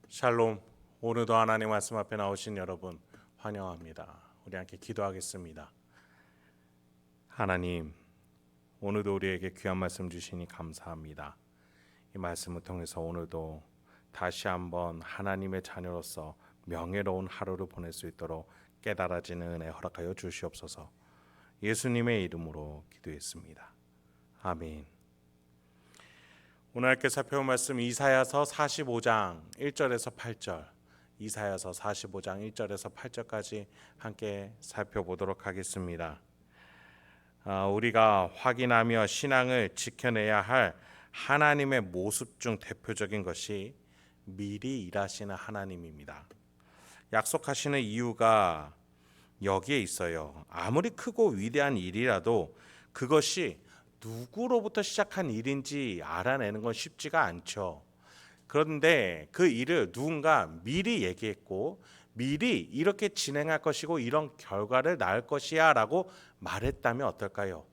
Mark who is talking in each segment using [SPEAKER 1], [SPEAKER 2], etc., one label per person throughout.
[SPEAKER 1] 샬롬. 오늘도 하나님 말씀 앞에 나오신 여러분 환영합니다. 우리 함께 기도하겠습니다. 하나님, 오늘도 우리에게 귀한 말씀 주시니 감사합니다. 이 말씀을 통해서 오늘도 다시 한번 하나님의 자녀로서 명예로운 하루를 보낼 수 있도록 깨달아지는 은혜 허락하여 주시옵소서. 예수님의 이름으로 기도했습니다. 아멘. 오늘 함께 살펴볼 말씀 이사야서 45장 1절에서 8절, 이사야서 45장 1절에서 8절까지 함께 살펴보도록 하겠습니다. 우리가 확인하며 신앙을 지켜내야 할 하나님의 모습 중 대표적인 것이 미리 일하시는 하나님입니다. 약속하시는 이유가 여기에 있어요. 아무리 크고 위대한 일이라도 그것이 누구로부터 시작한 일인지 알아내는 건 쉽지가 않죠. 그런데 그 일을 누군가 미리 얘기했고 미리 이렇게 진행할 것이고 이런 결과를 낳을 것이야 라고 말했다면 어떨까요?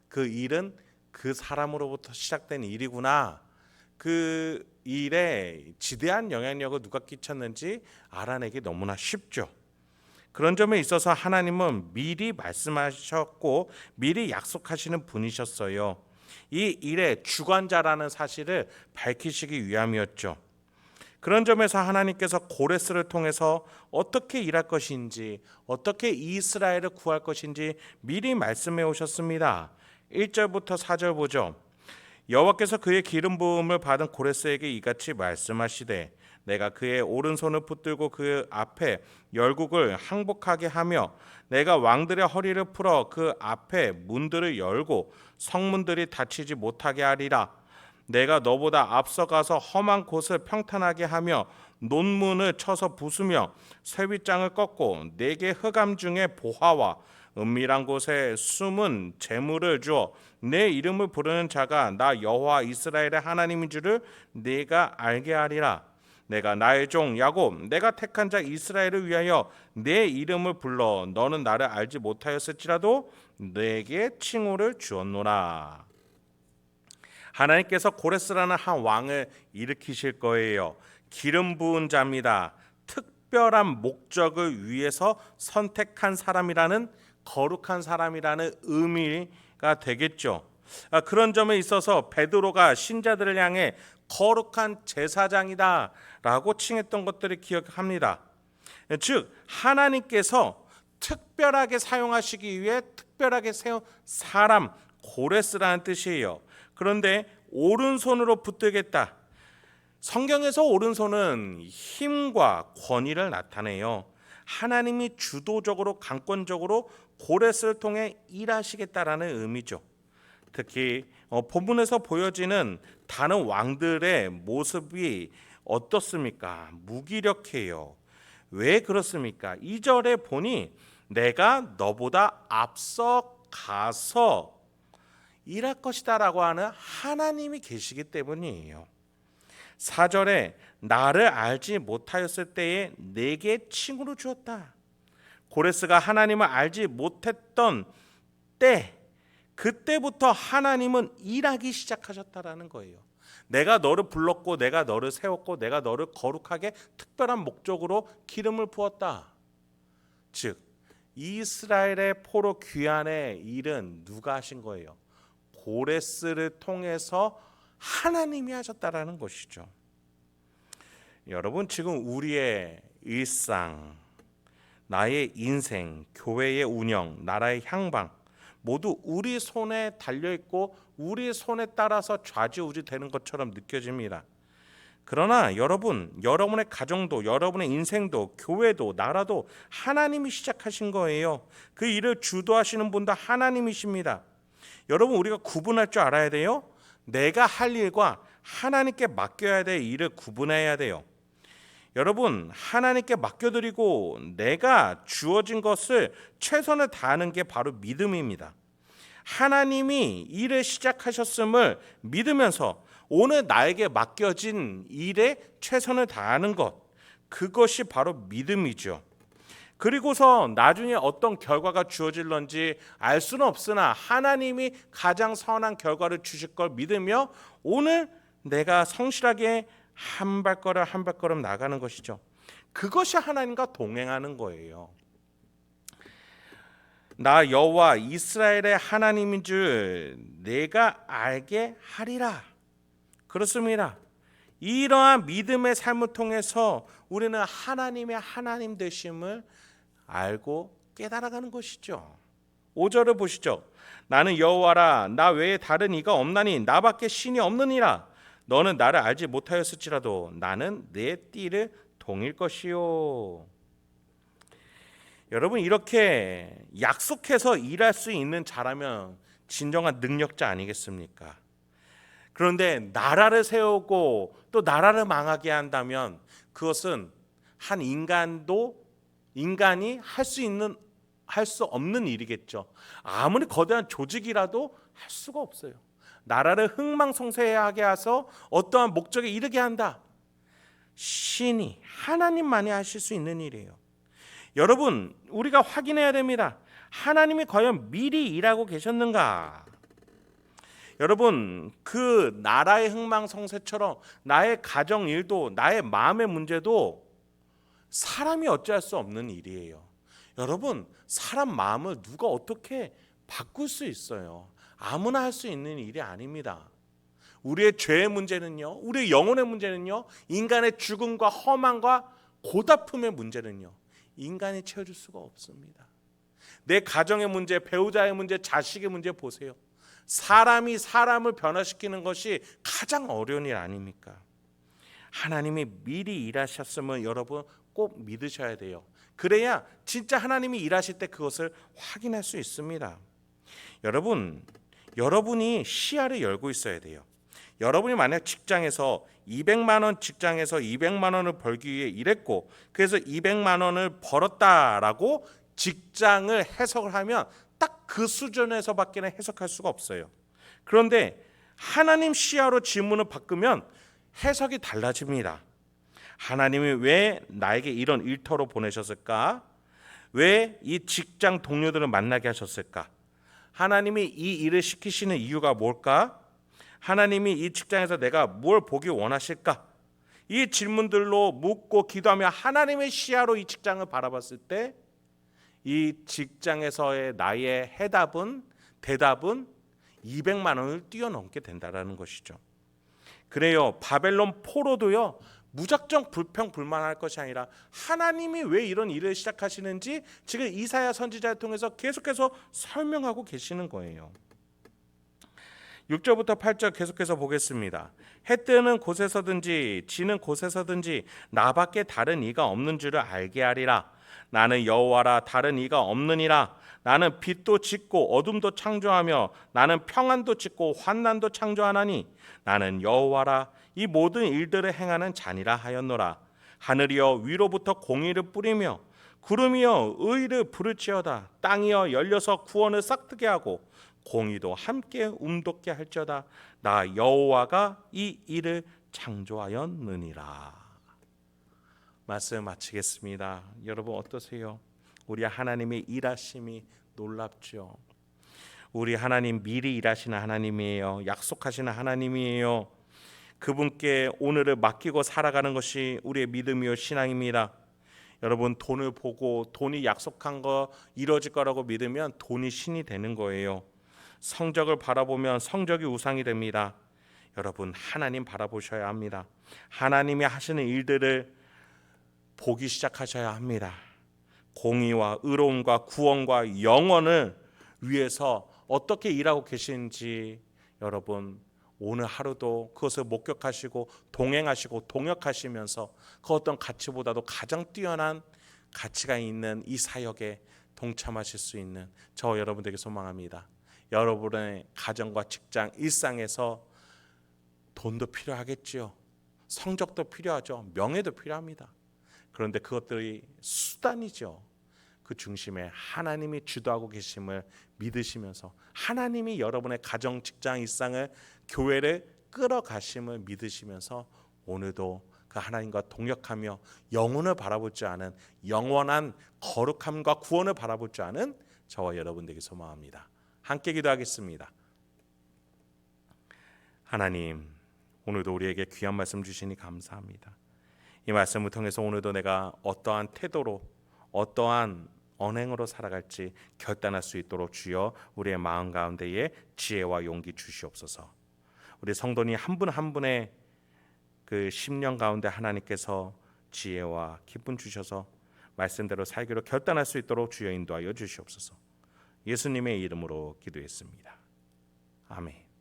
[SPEAKER 1] 그 일은 그 사람으로부터 시작된 일이구나. 그 일에 지대한 영향력을 누가 끼쳤는지 알아내기 너무나 쉽죠. 그런 점에 있어서 하나님은 미리 말씀하셨고 미리 약속하시는 분이셨어요. 이 일의 주관자라는 사실을 밝히시기 위함이었죠. 그런 점에서 하나님께서 고레스를 통해서 어떻게 일할 것인지, 어떻게 이스라엘을 구할 것인지 미리 말씀해 오셨습니다. 1절부터 4절 보죠. 여호와께서 그의 기름 부음을 받은 고레스에게 이같이 말씀하시되 내가 그의 오른손을 붙들고 그 앞에 열국을 항복하게 하며 내가 왕들의 허리를 풀어 그 앞에 문들을 열고 성문들이 닫히지 못하게 하리라. 내가 너보다 앞서가서 험한 곳을 평탄하게 하며 논문을 쳐서 부수며 쇠빗장을 꺾고 내게 흑암 중에 보화와 은밀한 곳에 숨은 재물을 주어 내 이름을 부르는 자가 나 여호와 이스라엘의 하나님인 줄을 내가 알게 하리라. 내가 나의 종 야곱 내가 택한 자 이스라엘을 위하여 내 이름을 불러 너는 나를 알지 못하였을지라도 내게 칭호를 주었노라. 하나님께서 고레스라는 한 왕을 일으키실 거예요. 기름 부은 자입니다. 특별한 목적을 위해서 선택한 사람이라는 거룩한 사람이라는 의미가 되겠죠. 그런 점에 있어서 베드로가 신자들을 향해 거룩한 제사장이다 라고 칭했던 것들을 기억합니다. 즉 하나님께서 특별하게 사용하시기 위해 특별하게 세운 사람 고레스라는 뜻이에요. 그런데 오른손으로 붙들겠다. 성경에서 오른손은 힘과 권위를 나타내요. 하나님이 주도적으로 강권적으로 고레스를 통해 일하시겠다라는 의미죠. 특히 본문에서 보여지는 다른 왕들의 모습이 어떻습니까? 무기력해요. 왜 그렇습니까? 2절에 보니 내가 너보다 앞서 가서 일할 것이다 라고 하는 하나님이 계시기 때문이에요. 4절에 나를 알지 못하였을 때에 내게 칭호를 주었다. 고레스가 하나님을 알지 못했던 때 그때부터 하나님은 일하기 시작하셨다라는 거예요. 내가 너를 불렀고 내가 너를 세웠고 내가 너를 거룩하게 특별한 목적으로 기름을 부었다. 즉 이스라엘의 포로 귀환의 일은 누가 하신 거예요? 고레스를 통해서 하나님이 하셨다라는 것이죠. 여러분 지금 우리의 일상, 나의 인생, 교회의 운영, 나라의 향방 모두 우리 손에 달려있고 우리 손에 따라서 좌지우지 되는 것처럼 느껴집니다. 그러나 여러분의 가정도 여러분의 인생도 교회도 나라도 하나님이 시작하신 거예요. 그 일을 주도하시는 분도 하나님이십니다. 여러분 우리가 구분할 줄 알아야 돼요. 내가 할 일과 하나님께 맡겨야 될 일을 구분해야 돼요. 여러분 하나님께 맡겨드리고 내가 주어진 것을 최선을 다하는 게 바로 믿음입니다. 하나님이 일을 시작하셨음을 믿으면서 오늘 나에게 맡겨진 일에 최선을 다하는 것, 그것이 바로 믿음이죠. 그리고서 나중에 어떤 결과가 주어질런지 알 수는 없으나 하나님이 가장 선한 결과를 주실 걸 믿으며 오늘 내가 성실하게 한 발걸음 한 발걸음 나가는 것이죠. 그것이 하나님과 동행하는 거예요. 나 여호와 이스라엘의 하나님인 줄 내가 알게 하리라. 그렇습니다. 이러한 믿음의 삶을 통해서 우리는 하나님의 하나님 되심을 알고 깨달아가는 것이죠. 5절을 보시죠. 나는 여호와라, 나 외에 다른 이가 없나니 나밖에 신이 없느니라. 너는 나를 알지 못하였을지라도 나는 내 띠를 동일 것이요. 여러분, 이렇게 약속해서 일할 수 있는 자라면 진정한 능력자 아니겠습니까? 그런데 나라를 세우고 또 나라를 망하게 한다면 그것은 한 인간이 할 수 없는 일이겠죠. 아무리 거대한 조직이라도 할 수가 없어요. 나라를 흥망성쇠하게 해서 어떠한 목적에 이르게 한다. 신이 하나님만이 하실 수 있는 일이에요. 여러분, 우리가 확인해야 됩니다. 하나님이 과연 미리 일하고 계셨는가? 여러분, 그 나라의 흥망성쇠처럼 나의 가정 일도 나의 마음의 문제도 사람이 어찌할 수 없는 일이에요. 여러분, 사람 마음을 누가 어떻게 바꿀 수 있어요? 아무나 할 수 있는 일이 아닙니다. 우리의 죄의 문제는요, 우리의 영혼의 문제는요, 인간의 죽음과 허망과 고달픔의 문제는요, 인간이 채워줄 수가 없습니다. 내 가정의 문제, 배우자의 문제, 자식의 문제 보세요. 사람이 사람을 변화시키는 것이 가장 어려운 일 아닙니까? 하나님이 미리 일하셨음을 여러분 꼭 믿으셔야 돼요. 그래야 진짜 하나님이 일하실 때 그것을 확인할 수 있습니다. 여러분이 시야를 열고 있어야 돼요. 여러분이 만약 직장에서 200만 원 직장에서 200만 원을 벌기 위해 일했고 그래서 200만 원을 벌었다라고 직장을 해석을 하면 딱 그 수준에서밖에 해석할 수가 없어요. 그런데 하나님 시야로 질문을 바꾸면 해석이 달라집니다. 하나님이 왜 나에게 이런 일터로 보내셨을까? 왜 이 직장 동료들을 만나게 하셨을까? 하나님이 이 일을 시키시는 이유가 뭘까? 하나님이 이 직장에서 내가 뭘 보기 원하실까? 이 질문들로 묻고 기도하며 하나님의 시야로 이 직장을 바라봤을 때 이 직장에서의 나의 대답은 200만 원을 뛰어넘게 된다는 것이죠. 그래요. 바벨론 포로도요. 무작정 불평불만할 것이 아니라 하나님이 왜 이런 일을 시작하시는지 지금 이사야 선지자를 통해서 계속해서 설명하고 계시는 거예요. 6절부터 8절 계속해서 보겠습니다. 해 뜨는 곳에서든지 지는 곳에서든지 나밖에 다른 이가 없는 줄을 알게 하리라. 나는 여호와라, 다른 이가 없느니라. 나는 빛도 짓고 어둠도 창조하며 나는 평안도 짓고 환난도 창조하나니 나는 여호와라, 이 모든 일들을 행하는 자니라 하였노라. 하늘이여 위로부터 공의를 뿌리며 구름이여 의를 부를지어다. 땅이여 열려서 구원을 싹트게 하고 공의도 함께 움돋게 할지어다. 나 여호와가 이 일을 창조하였느니라. 말씀 마치겠습니다. 여러분 어떠세요? 우리 하나님의 일하심이 놀랍죠. 우리 하나님 미리 일하시는 하나님이에요. 약속하시는 하나님이에요. 그분께 오늘을 맡기고 살아가는 것이 우리의 믿음이요 신앙입니다. 여러분, 돈을 보고 돈이 약속한 거 이루어질 거라고 믿으면 돈이 신이 되는 거예요. 성적을 바라보면 성적이 우상이 됩니다. 여러분, 하나님 바라보셔야 합니다. 하나님이 하시는 일들을 보기 시작하셔야 합니다. 공의와 의로움과 구원과 영원을 위해서 어떻게 일하고 계시는지 여러분 오늘 하루도 그것을 목격하시고 동행하시고 동역하시면서 그 어떤 가치보다도 가장 뛰어난 가치가 있는 이 사역에 동참하실 수 있는 저 여러분들에게 소망합니다. 여러분의 가정과 직장 일상에서 돈도 필요하겠지요. 성적도 필요하죠. 명예도 필요합니다. 그런데 그것들이 수단이죠. 그 중심에 하나님이 주도하고 계심을 믿으시면서 하나님이 여러분의 가정, 직장, 일상을 교회를 끌어가심을 믿으시면서 오늘도 그 하나님과 동역하며 영혼을 바라볼 줄 아는 영원한 거룩함과 구원을 바라볼 줄 아는 저와 여러분들에게 소망합니다. 함께 기도하겠습니다. 하나님, 오늘도 우리에게 귀한 말씀 주시니 감사합니다. 이 말씀을 통해서 오늘도 내가 어떠한 태도로 어떠한 언행으로 살아갈지 결단할 수 있도록 주여 우리의 마음 가운데에 지혜와 용기 주시옵소서. 우리 성도님 한 분 한 분의 그 심령 가운데 하나님께서 지혜와 기쁨 주셔서 말씀대로 살기로 결단할 수 있도록 주여 인도하여 주시옵소서. 예수님의 이름으로 기도했습니다. 아멘.